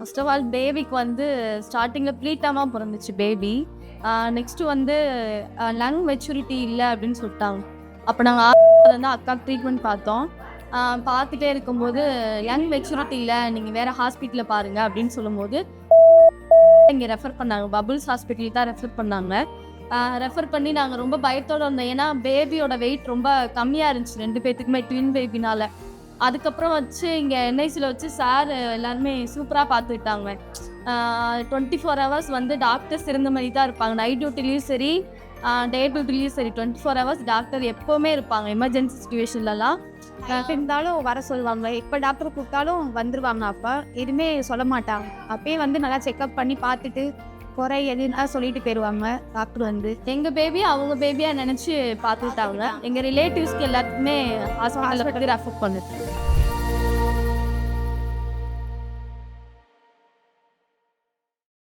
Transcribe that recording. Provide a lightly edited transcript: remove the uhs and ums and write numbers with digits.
First of all பேபிக்கு வந்து ஸ்டார்டிங்கில் ப்ளீட்டாமாக பிறந்துச்சு பேபி. நெக்ஸ்ட்டு வந்து லங் மெச்சூரிட்டி இல்லை அப்படின்னு சொல்லிட்டாங்க. அப்போ நாங்கள் வந்து அக்காவுக்கு ட்ரீட்மெண்ட் பார்த்தோம். பார்த்துட்டே இருக்கும்போது லங் மெச்சூரிட்டி இல்லை, நீங்கள் வேறு ஹாஸ்பிட்டலில் பாருங்கள் அப்படின்னு சொல்லும்போது இங்கே ரெஃபர் பண்ணாங்க. பபுள்ஸ் ஹாஸ்பிட்டல் தான் ரெஃபர் பண்ணாங்க. ரெஃபர் பண்ணி நாங்கள் ரொம்ப பயத்தோடு இருந்தோம். ஏன்னா பேபியோட வெயிட் ரொம்ப கம்மியாக இருந்துச்சு 2 பேர்த்துக்குமே, ட்வின் பேபினால. அதுக்கப்புறம் வச்சு இங்கே என்ஐசியில் வச்சு சார் எல்லாருமே சூப்பராக பார்த்துக்கிட்டாங்க. 24 ஹவர்ஸ் வந்து டாக்டர்ஸ் இருந்த மாதிரி தான் இருப்பாங்க. நைட் டியூட்டிலையும் சரி, டே டியூட்டிலையும் சரி, 24 ஹவர்ஸ் டாக்டர் எப்போவுமே இருப்பாங்க எமர்ஜென்சி சுச்சுவேஷன்லலாம். இருந்தாலும் வர சொல்லுவாங்க. எப்போ டாக்டர் கூப்பிட்டாலும் வந்துருவாங்க. அப்போ எதுவுமே சொல்ல மாட்டாங்க. அப்பயே வந்து நல்லா செக்அப் பண்ணி பார்த்துட்டு குறை எதுனா சொல்லிட்டு போயிடுவாங்க டாக்டர் வந்து. எங்கள் பேபி அவங்க பேபியாக நினச்சி பார்த்துக்கிட்டாங்க. எங்கள் ரிலேட்டிவ்ஸ்க்கு எல்லாத்துக்குமே ஹாஸ்பிட்டலில் பற்றி ரெஃபர் பண்ணுது.